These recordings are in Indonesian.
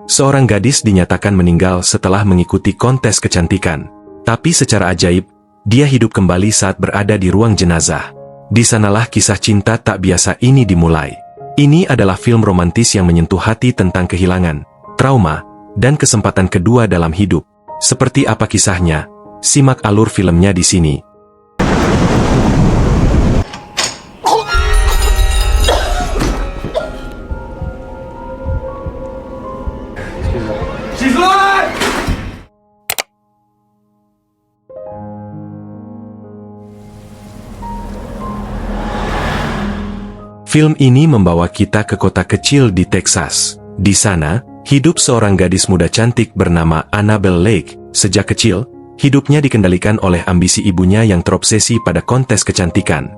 Seorang gadis dinyatakan meninggal setelah mengikuti kontes kecantikan. Tapi secara ajaib, dia hidup kembali saat berada di ruang jenazah. Di sanalah kisah cinta tak biasa ini dimulai. Ini adalah film romantis yang menyentuh hati tentang kehilangan, trauma, dan kesempatan kedua dalam hidup. Seperti apa kisahnya? Simak alur filmnya di sini. Film ini membawa kita ke kota kecil di Texas. Di sana, hidup seorang gadis muda cantik bernama Annabelle Lake. Sejak kecil, hidupnya dikendalikan oleh ambisi ibunya yang terobsesi pada kontes kecantikan.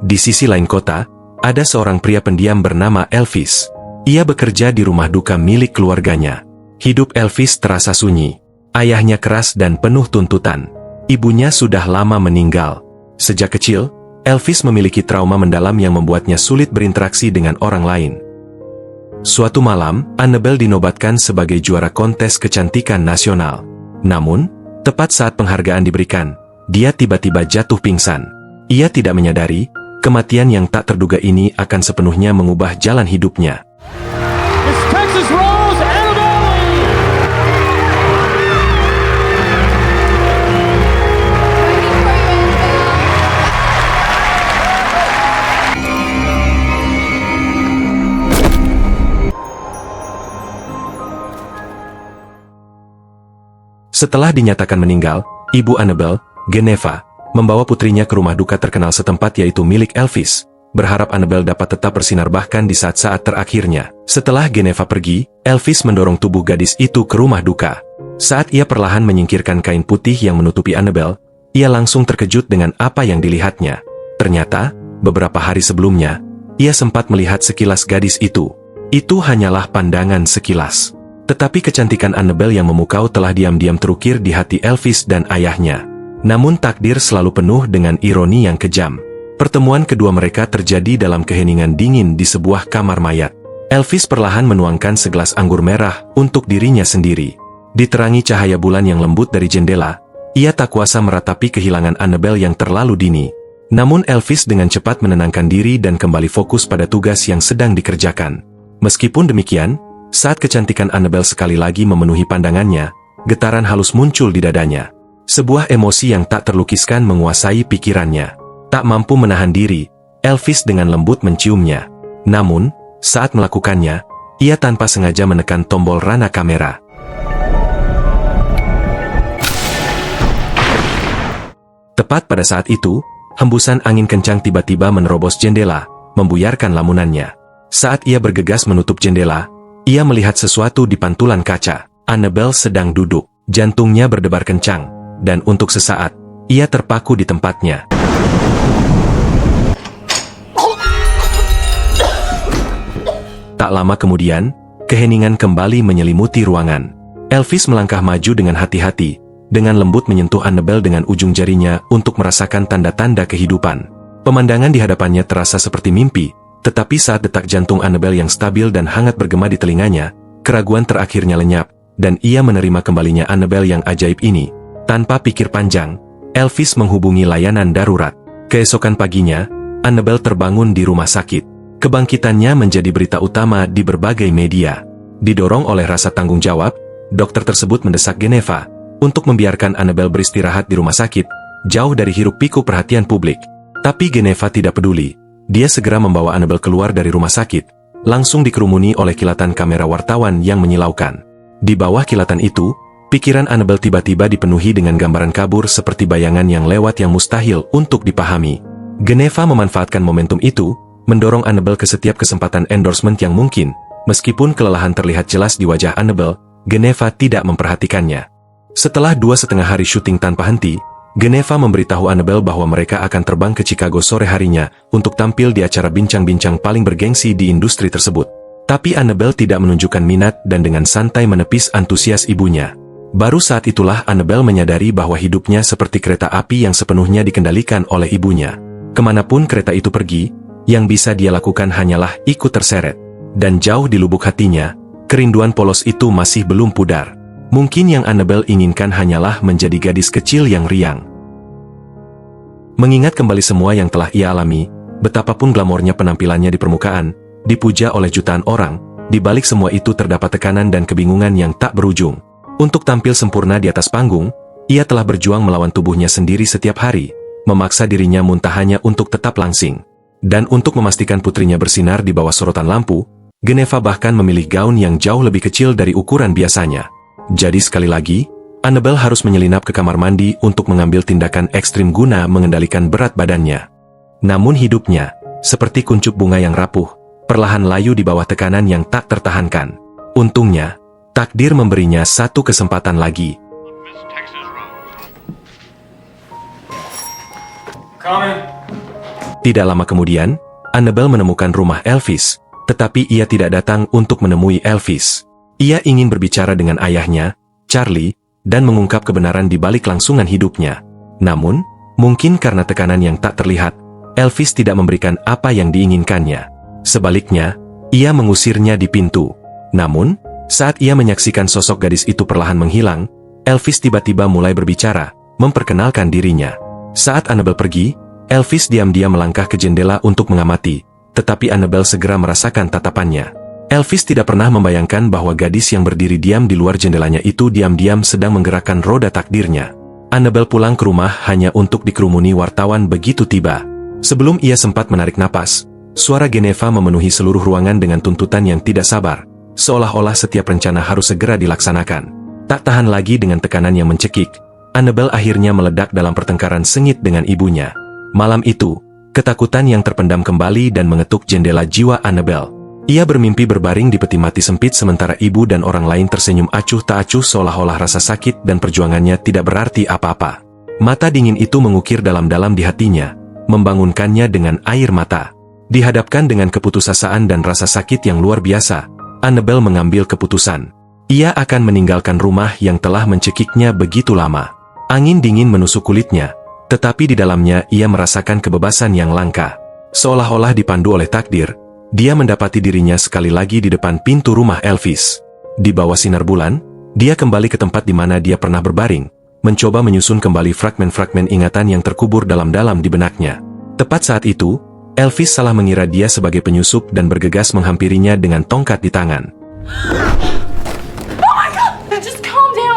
Di sisi lain kota, ada seorang pria pendiam bernama Elvis. Ia bekerja di rumah duka milik keluarganya. Hidup Elvis terasa sunyi. Ayahnya keras dan penuh tuntutan. Ibunya sudah lama meninggal. Sejak kecil, Elvis memiliki trauma mendalam yang membuatnya sulit berinteraksi dengan orang lain. Suatu malam, Annabelle dinobatkan sebagai juara kontes kecantikan nasional. Namun, tepat saat penghargaan diberikan, dia tiba-tiba jatuh pingsan. Ia tidak menyadari, kematian yang tak terduga ini akan sepenuhnya mengubah jalan hidupnya. Setelah dinyatakan meninggal, ibu Annabelle, Geneva, membawa putrinya ke rumah duka terkenal setempat yaitu milik Elvis, berharap Annabelle dapat tetap bersinar bahkan di saat-saat terakhirnya. Setelah Geneva pergi, Elvis mendorong tubuh gadis itu ke rumah duka. Saat ia perlahan menyingkirkan kain putih yang menutupi Annabelle, ia langsung terkejut dengan apa yang dilihatnya. Ternyata, beberapa hari sebelumnya, ia sempat melihat sekilas gadis itu. Itu hanyalah pandangan sekilas. Tetapi kecantikan Annabelle yang memukau telah diam-diam terukir di hati Elvis dan ayahnya. Namun takdir selalu penuh dengan ironi yang kejam. Pertemuan kedua mereka terjadi dalam keheningan dingin di sebuah kamar mayat. Elvis perlahan menuangkan segelas anggur merah untuk dirinya sendiri. Diterangi cahaya bulan yang lembut dari jendela, ia tak kuasa meratapi kehilangan Annabelle yang terlalu dini. Namun Elvis dengan cepat menenangkan diri dan kembali fokus pada tugas yang sedang dikerjakan. Meskipun demikian, saat kecantikan Annabelle sekali lagi memenuhi pandangannya, getaran halus muncul di dadanya. Sebuah emosi yang tak terlukiskan menguasai pikirannya. Tak mampu menahan diri, Elvis dengan lembut menciumnya. Namun, saat melakukannya, ia tanpa sengaja menekan tombol rana kamera. Tepat pada saat itu, hembusan angin kencang tiba-tiba menerobos jendela, membuyarkan lamunannya. Saat ia bergegas menutup jendela, ia melihat sesuatu di pantulan kaca. Annabelle sedang duduk, jantungnya berdebar kencang, dan untuk sesaat, ia terpaku di tempatnya. Tak lama kemudian, keheningan kembali menyelimuti ruangan. Elvis melangkah maju dengan hati-hati, dengan lembut menyentuh Annabelle dengan ujung jarinya untuk merasakan tanda-tanda kehidupan. Pemandangan di hadapannya terasa seperti mimpi, tetapi saat detak jantung Annabelle yang stabil dan hangat bergema di telinganya, keraguan terakhirnya lenyap, dan ia menerima kembalinya Annabelle yang ajaib ini. Tanpa pikir panjang, Elvis menghubungi layanan darurat. Keesokan paginya, Annabelle terbangun di rumah sakit. Kebangkitannya menjadi berita utama di berbagai media. Didorong oleh rasa tanggung jawab, dokter tersebut mendesak Geneva untuk membiarkan Annabelle beristirahat di rumah sakit, jauh dari hiruk-pikuk perhatian publik. Tapi Geneva tidak peduli. Dia segera membawa Annabelle keluar dari rumah sakit, langsung dikerumuni oleh kilatan kamera wartawan yang menyilaukan. Di bawah kilatan itu, pikiran Annabelle tiba-tiba dipenuhi dengan gambaran kabur seperti bayangan yang lewat yang mustahil untuk dipahami. Geneva memanfaatkan momentum itu, mendorong Annabelle ke setiap kesempatan endorsement yang mungkin. Meskipun kelelahan terlihat jelas di wajah Annabelle, Geneva tidak memperhatikannya. Setelah 2,5 hari syuting tanpa henti, Geneva memberitahu Annabelle bahwa mereka akan terbang ke Chicago sore harinya untuk tampil di acara bincang-bincang paling bergengsi di industri tersebut. Tapi Annabelle tidak menunjukkan minat dan dengan santai menepis antusias ibunya. Baru saat itulah Annabelle menyadari bahwa hidupnya seperti kereta api yang sepenuhnya dikendalikan oleh ibunya. Kemanapun kereta itu pergi, yang bisa dia lakukan hanyalah ikut terseret. Dan jauh di lubuk hatinya, Kerinduan polos itu masih belum pudar. Mungkin yang Annabel inginkan hanyalah menjadi gadis kecil yang riang. Mengingat kembali semua yang telah ia alami, betapapun glamornya penampilannya di permukaan, dipuja oleh jutaan orang, di balik semua itu terdapat tekanan dan kebingungan yang tak berujung. Untuk tampil sempurna di atas panggung, ia telah berjuang melawan tubuhnya sendiri setiap hari, memaksa dirinya muntah hanya untuk tetap langsing. Dan untuk memastikan putrinya bersinar di bawah sorotan lampu, Geneva bahkan memilih gaun yang jauh lebih kecil dari ukuran biasanya. Jadi sekali lagi, Annabel harus menyelinap ke kamar mandi untuk mengambil tindakan ekstrim guna mengendalikan berat badannya. Namun hidupnya, seperti kuncup bunga yang rapuh, perlahan layu di bawah tekanan yang tak tertahankan. Untungnya, takdir memberinya satu kesempatan lagi. Tidak lama kemudian, Annabel menemukan rumah Elvis, tetapi ia tidak datang untuk menemui Elvis. Ia ingin berbicara dengan ayahnya, Charlie, dan mengungkap kebenaran di balik langsungan hidupnya. Namun, mungkin karena tekanan yang tak terlihat, Elvis tidak memberikan apa yang diinginkannya. Sebaliknya, ia mengusirnya di pintu. Namun, saat ia menyaksikan sosok gadis itu perlahan menghilang, Elvis tiba-tiba mulai berbicara, memperkenalkan dirinya. Saat Annabel pergi, Elvis diam-diam melangkah ke jendela untuk mengamati, tetapi Annabel segera merasakan tatapannya. Elvis tidak pernah membayangkan bahwa gadis yang berdiri diam di luar jendelanya itu diam-diam sedang menggerakkan roda takdirnya. Annabel pulang ke rumah hanya untuk dikerumuni wartawan begitu tiba. Sebelum ia sempat menarik napas, suara Geneva memenuhi seluruh ruangan dengan tuntutan yang tidak sabar, seolah-olah setiap rencana harus segera dilaksanakan. Tak tahan lagi dengan tekanan yang mencekik, Annabel akhirnya meledak dalam pertengkaran sengit dengan ibunya. Malam itu, ketakutan yang terpendam kembali dan mengetuk jendela jiwa Annabel. Ia bermimpi berbaring di peti mati sempit sementara ibu dan orang lain tersenyum acuh tak acuh seolah-olah rasa sakit dan perjuangannya tidak berarti apa-apa. Mata dingin itu mengukir dalam-dalam di hatinya, membangunkannya dengan air mata. Dihadapkan dengan keputusasaan dan rasa sakit yang luar biasa, Annabel mengambil keputusan. Ia akan meninggalkan rumah yang telah mencekiknya begitu lama. Angin dingin menusuk kulitnya, tetapi di dalamnya ia merasakan kebebasan yang langka. Seolah-olah dipandu oleh takdir, dia mendapati dirinya sekali lagi di depan pintu rumah Elvis. Di bawah sinar bulan, dia kembali ke tempat di mana dia pernah berbaring, mencoba menyusun kembali fragmen-fragmen ingatan yang terkubur dalam-dalam di benaknya. Tepat saat itu, Elvis salah mengira dia sebagai penyusup dan bergegas menghampirinya dengan tongkat di tangan.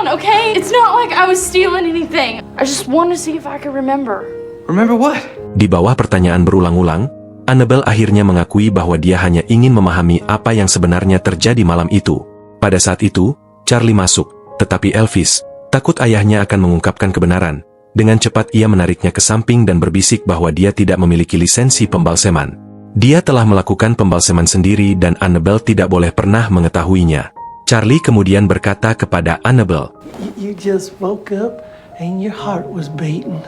Okay? It's not like I was stealing anything. I just want to see if I can remember. Remember what? Di bawah pertanyaan berulang-ulang, Annabel akhirnya mengakui bahwa dia hanya ingin memahami apa yang sebenarnya terjadi malam itu. Pada saat itu, Charlie masuk, tetapi Elvis, takut ayahnya akan mengungkapkan kebenaran. Dengan cepat ia menariknya ke samping dan berbisik bahwa dia tidak memiliki lisensi pembalseman. Dia telah melakukan pembalseman sendiri dan Annabel tidak boleh pernah mengetahuinya. Charlie kemudian berkata kepada Annabel, You just woke up and your heart was beating.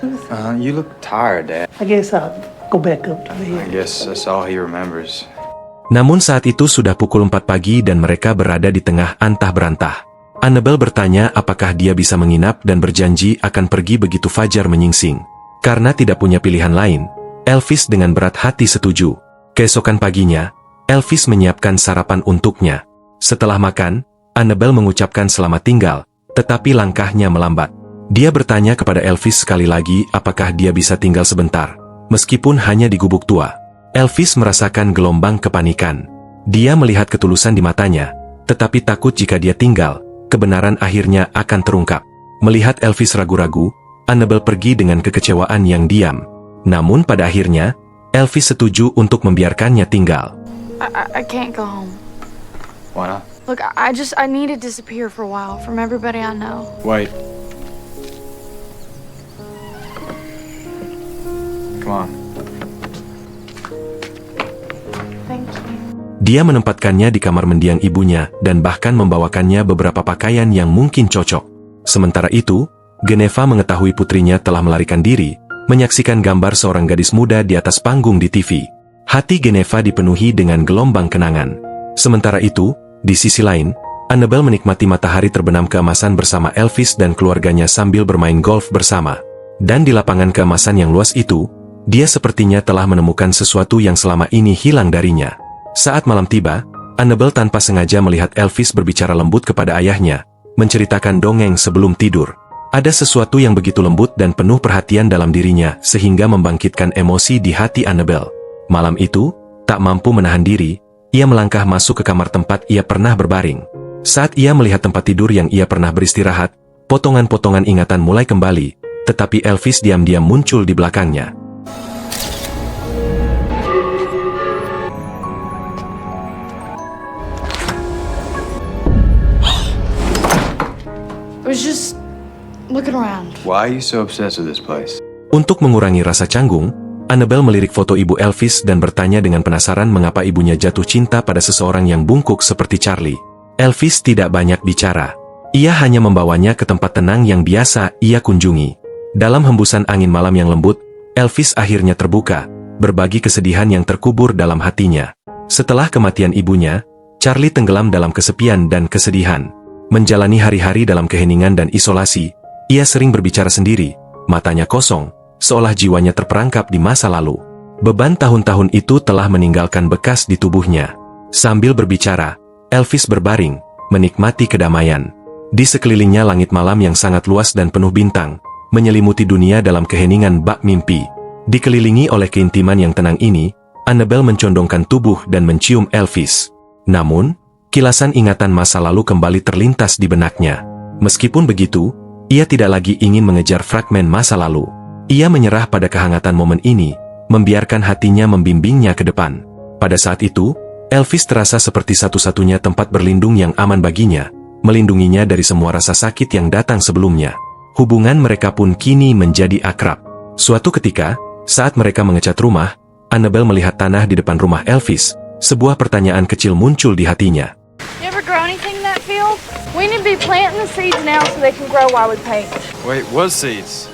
You look tired, Dad. I guess I'll go back up to I bed. guess that's all he remembers. Namun saat itu sudah pukul 4 pagi dan mereka berada di tengah antah berantah. Annabel bertanya apakah dia bisa menginap dan berjanji akan pergi begitu fajar menyingsing. Karena tidak punya pilihan lain, Elvis dengan berat hati setuju. Keesokan paginya, Elvis menyiapkan sarapan untuknya. Setelah makan, Annabel mengucapkan selamat tinggal, tetapi langkahnya melambat. Dia bertanya kepada Elvis sekali lagi apakah dia bisa tinggal sebentar, meskipun hanya di gubuk tua. Elvis merasakan gelombang kepanikan. Dia melihat ketulusan di matanya, tetapi takut jika dia tinggal, kebenaran akhirnya akan terungkap. Melihat Elvis ragu-ragu, Annabel pergi dengan kekecewaan yang diam. Namun pada akhirnya, Elvis setuju untuk membiarkannya tinggal. I can't go home. Why not? Look, I need to disappear for a while from everybody I know. Wait. Come on. Thank you. Dia menempatkannya di kamar mendiang ibunya dan bahkan membawakannya beberapa pakaian yang mungkin cocok. Sementara itu, Geneva mengetahui putrinya telah melarikan diri, menyaksikan gambar seorang gadis muda di atas panggung di TV. Hati Geneva dipenuhi dengan gelombang kenangan. Sementara itu, di sisi lain, Annabel menikmati matahari terbenam keemasan bersama Elvis dan keluarganya sambil bermain golf bersama. Dan di lapangan keemasan yang luas itu, dia sepertinya telah menemukan sesuatu yang selama ini hilang darinya. Saat malam tiba, Annabel tanpa sengaja melihat Elvis berbicara lembut kepada ayahnya, menceritakan dongeng sebelum tidur. Ada sesuatu yang begitu lembut dan penuh perhatian dalam dirinya sehingga membangkitkan emosi di hati Annabel. Malam itu, tak mampu menahan diri, ia melangkah masuk ke kamar tempat ia pernah berbaring. Saat ia melihat tempat tidur yang ia pernah beristirahat, potongan-potongan ingatan mulai kembali, tetapi Elvis diam-diam muncul di belakangnya. I was just looking around. Why are you so obsessed with this place? Untuk mengurangi rasa canggung, Annabel melirik foto ibu Elvis dan bertanya dengan penasaran mengapa ibunya jatuh cinta pada seseorang yang bungkuk seperti Charlie. Elvis tidak banyak bicara. Ia hanya membawanya ke tempat tenang yang biasa ia kunjungi. Dalam hembusan angin malam yang lembut, Elvis akhirnya terbuka, berbagi kesedihan yang terkubur dalam hatinya. Setelah kematian ibunya, Charlie tenggelam dalam kesepian dan kesedihan. Menjalani hari-hari dalam keheningan dan isolasi, ia sering berbicara sendiri, matanya kosong, seolah jiwanya terperangkap di masa lalu. Beban tahun-tahun itu telah meninggalkan bekas di tubuhnya. Sambil berbicara, Elvis berbaring, menikmati kedamaian. Di sekelilingnya langit malam yang sangat luas dan penuh bintang, menyelimuti dunia dalam keheningan bak mimpi. Dikelilingi oleh keintiman yang tenang ini, Annabel mencondongkan tubuh dan mencium Elvis. Namun, kilasan ingatan masa lalu kembali terlintas di benaknya. Meskipun begitu, ia tidak lagi ingin mengejar fragmen masa lalu. Ia menyerah pada kehangatan momen ini, membiarkan hatinya membimbingnya ke depan. Pada saat itu, Elvis terasa seperti satu-satunya tempat berlindung yang aman baginya, melindunginya dari semua rasa sakit yang datang sebelumnya. Hubungan mereka pun kini menjadi akrab. Suatu ketika, saat mereka mengecat rumah, Annabel melihat tanah di depan rumah Elvis. Sebuah pertanyaan kecil muncul di hatinya. You ever grow anything in that field? We need to be planting the seeds now so they can grow while we paint. Wait, what seeds?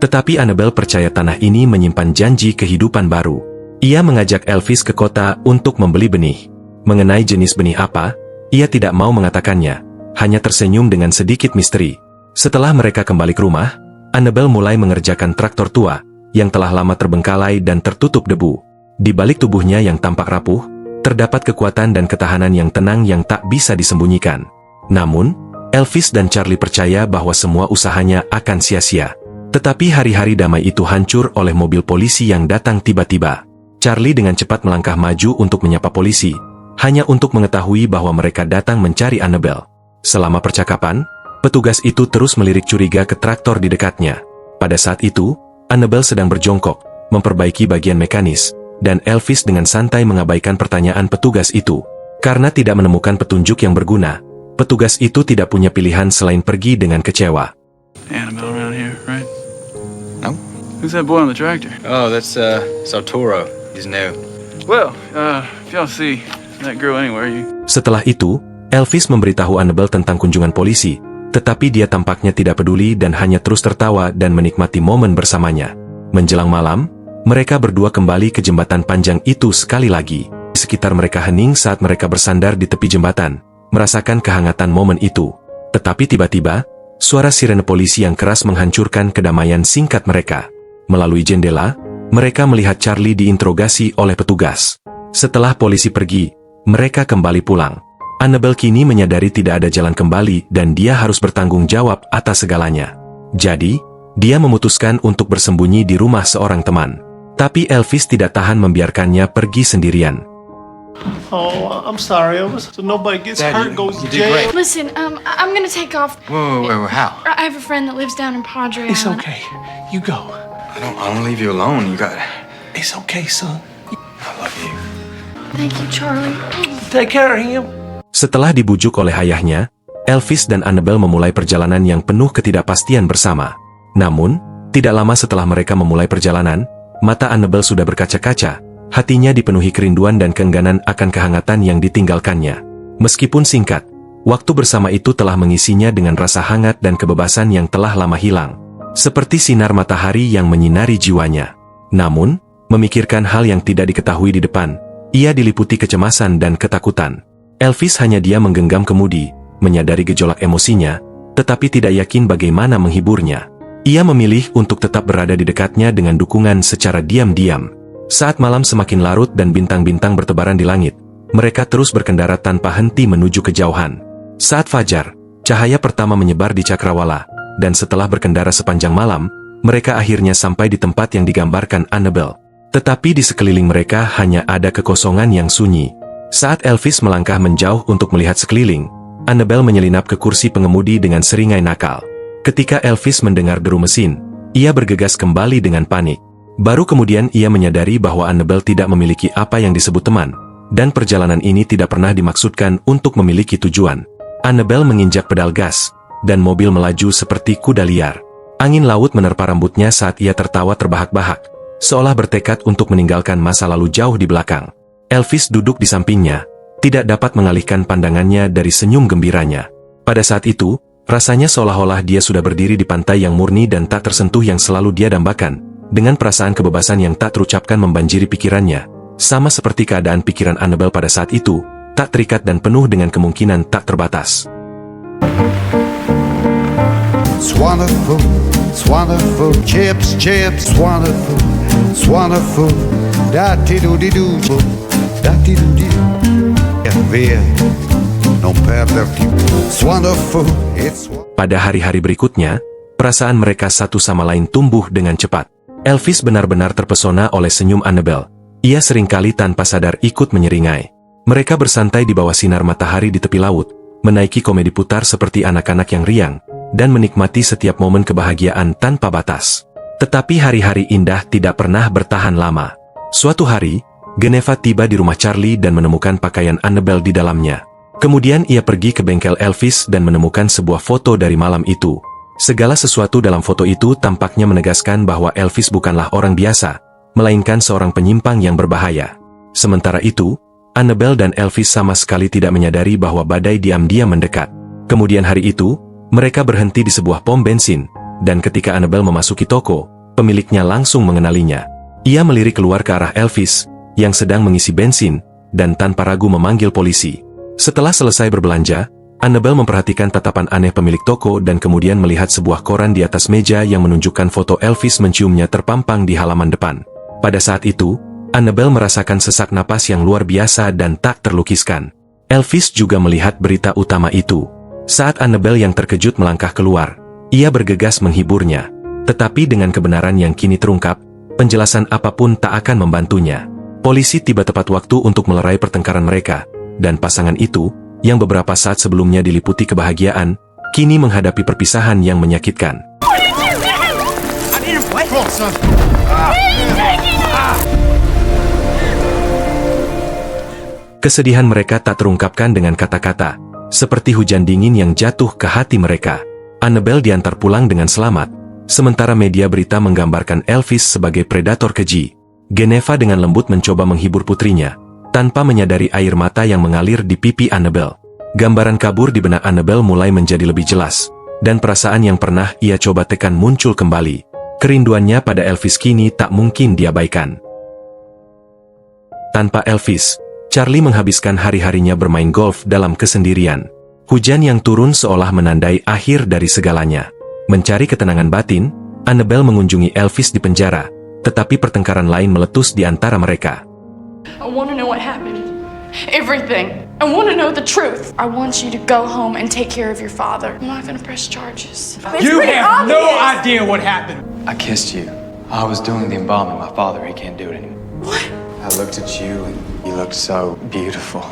Tetapi Annabel percaya tanah ini menyimpan janji kehidupan baru. Ia mengajak Elvis ke kota untuk membeli benih. Mengenai jenis benih apa, ia tidak mau mengatakannya, hanya tersenyum dengan sedikit misteri. Setelah mereka kembali ke rumah, Annabel mulai mengerjakan traktor tua, yang telah lama terbengkalai dan tertutup debu. Di balik tubuhnya yang tampak rapuh, terdapat kekuatan dan ketahanan yang tenang yang tak bisa disembunyikan. Namun, Elvis dan Charlie percaya bahwa semua usahanya akan sia-sia. Tetapi hari-hari damai itu hancur oleh mobil polisi yang datang tiba-tiba. Charlie dengan cepat melangkah maju untuk menyapa polisi, hanya untuk mengetahui bahwa mereka datang mencari Annabel. Selama percakapan, petugas itu terus melirik curiga ke traktor di dekatnya. Pada saat itu, Annabel sedang berjongkok, memperbaiki bagian mekanis, dan Elvis dengan santai mengabaikan pertanyaan petugas itu. Karena tidak menemukan petunjuk yang berguna, petugas itu tidak punya pilihan selain pergi dengan kecewa. Annabelle around here, right? No. Who's that boy on the tractor? Oh, that's Sartoro. He's new. Well, if y'all see that girl anywhere, you... Setelah itu, Elvis memberitahu Annabel tentang kunjungan polisi, tetapi dia tampaknya tidak peduli dan hanya terus tertawa dan menikmati momen bersamanya. Menjelang malam, mereka berdua kembali ke jembatan panjang itu sekali lagi. Di sekitar mereka hening saat mereka bersandar di tepi jembatan, merasakan kehangatan momen itu. Tetapi tiba-tiba, suara sirene polisi yang keras menghancurkan kedamaian singkat mereka. Melalui jendela, mereka melihat Charlie diinterogasi oleh petugas. Setelah polisi pergi, mereka kembali pulang. Annabel kini menyadari tidak ada jalan kembali dan dia harus bertanggung jawab atas segalanya. Jadi, dia memutuskan untuk bersembunyi di rumah seorang teman. Tapi Elvis tidak tahan membiarkannya pergi sendirian. Oh, I'm sorry. So nobody gets Daddy, hurt, goes to you did jail. great. Listen, I'm gonna take off. Wait, how? I have a friend that lives down in Padre It's Island. okay. You go. I don't want to leave you alone. You got... It's okay, son. I love you. Thank you, Charlie. Take care of him. Setelah dibujuk oleh ayahnya, Elvis dan Annabel memulai perjalanan yang penuh ketidakpastian bersama. Namun, tidak lama setelah mereka memulai perjalanan, mata Annabel sudah berkaca-kaca, hatinya dipenuhi kerinduan dan keengganan akan kehangatan yang ditinggalkannya. Meskipun singkat, waktu bersama itu telah mengisinya dengan rasa hangat dan kebebasan yang telah lama hilang. Seperti sinar matahari yang menyinari jiwanya. Namun, memikirkan hal yang tidak diketahui di depan, ia diliputi kecemasan dan ketakutan. Elvis hanya diam menggenggam kemudi, menyadari gejolak emosinya, tetapi tidak yakin bagaimana menghiburnya. Ia memilih untuk tetap berada di dekatnya dengan dukungan secara diam-diam. Saat malam semakin larut dan bintang-bintang bertebaran di langit, mereka terus berkendara tanpa henti menuju kejauhan. Saat fajar, cahaya pertama menyebar di cakrawala, dan setelah berkendara sepanjang malam, mereka akhirnya sampai di tempat yang digambarkan Annabelle. Tetapi di sekeliling mereka hanya ada kekosongan yang sunyi. Saat Elvis melangkah menjauh untuk melihat sekeliling, Annabelle menyelinap ke kursi pengemudi dengan seringai nakal. Ketika Elvis mendengar deru mesin, ia bergegas kembali dengan panik. Baru kemudian ia menyadari bahwa Annabelle tidak memiliki apa yang disebut teman, dan perjalanan ini tidak pernah dimaksudkan untuk memiliki tujuan. Annabelle menginjak pedal gas, dan mobil melaju seperti kuda liar. Angin laut menerpa rambutnya saat ia tertawa terbahak-bahak, seolah bertekad untuk meninggalkan masa lalu jauh di belakang. Elvis duduk di sampingnya, tidak dapat mengalihkan pandangannya dari senyum gembiranya. Pada saat itu, rasanya seolah-olah dia sudah berdiri di pantai yang murni dan tak tersentuh yang selalu dia dambakan, dengan perasaan kebebasan yang tak terucapkan membanjiri pikirannya, sama seperti keadaan pikiran Annabelle pada saat itu, tak terikat dan penuh dengan kemungkinan tak terbatas. It's wonderful, it's wonderful, chips, chips, wonderful, it's wonderful, da-ti-do-di-do, da-ti-do-di-do, via, non perder tempo, it's wonderful, it's wonderful. Pada hari-hari berikutnya, perasaan mereka satu sama lain tumbuh dengan cepat. Elvis benar-benar terpesona oleh senyum Annabelle. Ia seringkali tanpa sadar ikut menyeringai. Mereka bersantai di bawah sinar matahari di tepi laut, menaiki komedi putar seperti anak-anak yang riang, dan menikmati setiap momen kebahagiaan tanpa batas. Tetapi hari-hari indah tidak pernah bertahan lama. Suatu hari, Geneva tiba di rumah Charlie dan menemukan pakaian Annabelle di dalamnya. Kemudian ia pergi ke bengkel Elvis dan menemukan sebuah foto dari malam itu. Segala sesuatu dalam foto itu tampaknya menegaskan bahwa Elvis bukanlah orang biasa, melainkan seorang penyimpang yang berbahaya. Sementara itu, Annabelle dan Elvis sama sekali tidak menyadari bahwa badai diam-diam mendekat. Kemudian hari itu, mereka berhenti di sebuah pom bensin, dan ketika Annabelle memasuki toko, pemiliknya langsung mengenalinya. Ia melirik keluar ke arah Elvis, yang sedang mengisi bensin, dan tanpa ragu memanggil polisi. Setelah selesai berbelanja, Annabelle memperhatikan tatapan aneh pemilik toko dan kemudian melihat sebuah koran di atas meja yang menunjukkan foto Elvis menciumnya terpampang di halaman depan. Pada saat itu, Annabelle merasakan sesak napas yang luar biasa dan tak terlukiskan. Elvis juga melihat berita utama itu. Saat Annabelle yang terkejut melangkah keluar, ia bergegas menghiburnya. Tetapi dengan kebenaran yang kini terungkap, penjelasan apapun tak akan membantunya. Polisi tiba tepat waktu untuk melerai pertengkaran mereka, dan pasangan itu, yang beberapa saat sebelumnya diliputi kebahagiaan, kini menghadapi perpisahan yang menyakitkan. Kesedihan mereka tak terungkapkan dengan kata-kata, seperti hujan dingin yang jatuh ke hati mereka. Annabelle diantar pulang dengan selamat, sementara media berita menggambarkan Elvis sebagai predator keji. Geneva dengan lembut mencoba menghibur putrinya, tanpa menyadari air mata yang mengalir di pipi Annabelle. Gambaran kabur di benak Annabelle mulai menjadi lebih jelas, dan perasaan yang pernah ia coba tekan muncul kembali. Kerinduannya pada Elvis kini tak mungkin diabaikan. Tanpa Elvis, Charlie menghabiskan hari-harinya bermain golf dalam kesendirian. Hujan yang turun seolah menandai akhir dari segalanya. Mencari ketenangan batin, Annabelle mengunjungi Elvis di penjara, tetapi pertengkaran lain meletus di antara mereka. I want to know what happened. Everything. I want to know the truth. I want you to go home and take care of your father. I'm not going to press charges. It's You pretty have no obvious. idea what happened. I kissed you. I was doing the embalming. My father, he can't do it anymore. What? I looked at you and you looked so beautiful.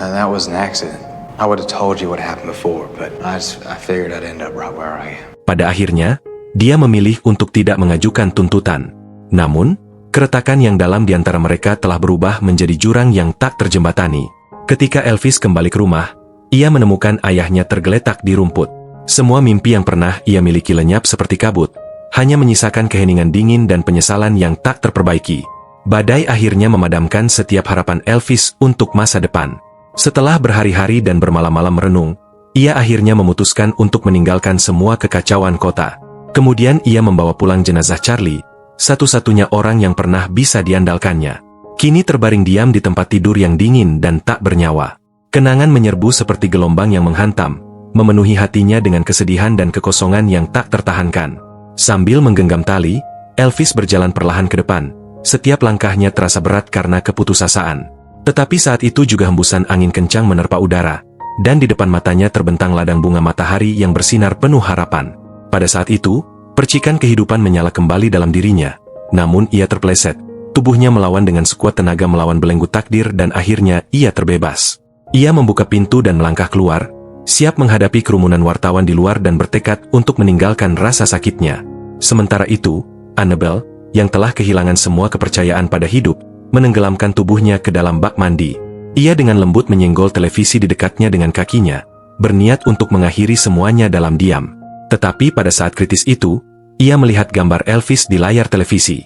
And that was an accident. I would have told you what happened before, but I figured I'd end up right where I am. Pada akhirnya, dia memilih untuk tidak mengajukan tuntutan. Namun, keretakan yang dalam di antara mereka telah berubah menjadi jurang yang tak terjembatani. Ketika Elvis kembali ke rumah, ia menemukan ayahnya tergeletak di rumput. Semua mimpi yang pernah ia miliki lenyap seperti kabut, hanya menyisakan keheningan dingin dan penyesalan yang tak terperbaiki. Badai akhirnya memadamkan setiap harapan Elvis untuk masa depan. Setelah berhari-hari dan bermalam-malam merenung, ia akhirnya memutuskan untuk meninggalkan semua kekacauan kota. Kemudian ia membawa pulang jenazah Charlie, satu-satunya orang yang pernah bisa diandalkannya. Kini terbaring diam di tempat tidur yang dingin dan tak bernyawa. Kenangan menyerbu seperti gelombang yang menghantam, memenuhi hatinya dengan kesedihan dan kekosongan yang tak tertahankan. Sambil menggenggam tali, Elvis berjalan perlahan ke depan. Setiap langkahnya terasa berat karena keputusasaan. Tetapi saat itu juga hembusan angin kencang menerpa udara, dan di depan matanya terbentang ladang bunga matahari yang bersinar penuh harapan. Pada saat itu, percikan kehidupan menyala kembali dalam dirinya. Namun ia terpeleset. Tubuhnya melawan dengan sekuat tenaga melawan belenggu takdir dan akhirnya ia terbebas. Ia membuka pintu dan melangkah keluar, siap menghadapi kerumunan wartawan di luar dan bertekad untuk meninggalkan rasa sakitnya. Sementara itu, Annabelle, yang telah kehilangan semua kepercayaan pada hidup, menenggelamkan tubuhnya ke dalam bak mandi. Ia dengan lembut menyenggol televisi di dekatnya dengan kakinya, berniat untuk mengakhiri semuanya dalam diam. Tetapi pada saat kritis itu, ia melihat gambar Elvis di layar televisi.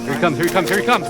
Here he comes, here he comes, here he comes.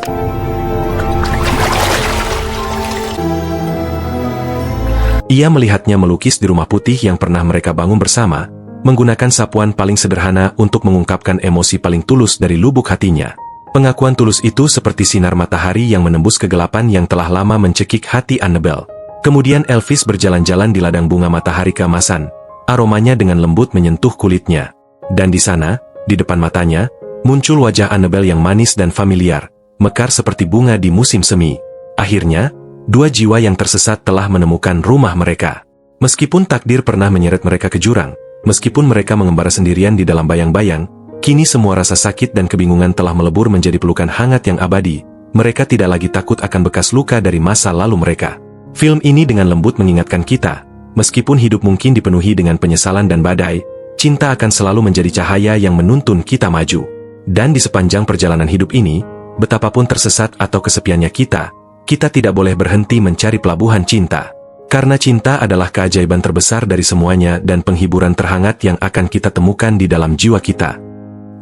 Ia melihatnya melukis di rumah putih yang pernah mereka bangun bersama, menggunakan sapuan paling sederhana untuk mengungkapkan emosi paling tulus dari lubuk hatinya. Pengakuan tulus itu seperti sinar matahari yang menembus kegelapan yang telah lama mencekik hati Annabelle. Kemudian Elvis berjalan-jalan di ladang bunga matahari keemasan, aromanya dengan lembut menyentuh kulitnya. Dan di sana, di depan matanya, muncul wajah Annabelle yang manis dan familiar, mekar seperti bunga di musim semi. Akhirnya, dua jiwa yang tersesat telah menemukan rumah mereka. Meskipun takdir pernah menyeret mereka ke jurang, meskipun mereka mengembara sendirian di dalam bayang-bayang, kini semua rasa sakit dan kebingungan telah melebur menjadi pelukan hangat yang abadi. Mereka tidak lagi takut akan bekas luka dari masa lalu mereka. Film ini dengan lembut mengingatkan kita, meskipun hidup mungkin dipenuhi dengan penyesalan dan badai, cinta akan selalu menjadi cahaya yang menuntun kita maju. Dan di sepanjang perjalanan hidup ini, betapapun tersesat atau kesepiannya kita tidak boleh berhenti mencari pelabuhan cinta. Karena cinta adalah keajaiban terbesar dari semuanya dan penghiburan terhangat yang akan kita temukan di dalam jiwa kita.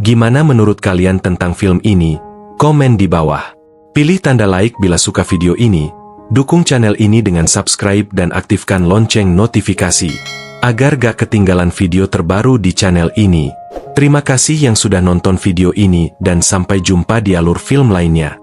Gimana menurut kalian tentang film ini? Komen di bawah. Pilih tanda like bila suka video ini, dukung channel ini dengan subscribe dan aktifkan lonceng notifikasi, agar gak ketinggalan video terbaru di channel ini. Terima kasih yang sudah nonton video ini dan sampai jumpa di alur film lainnya.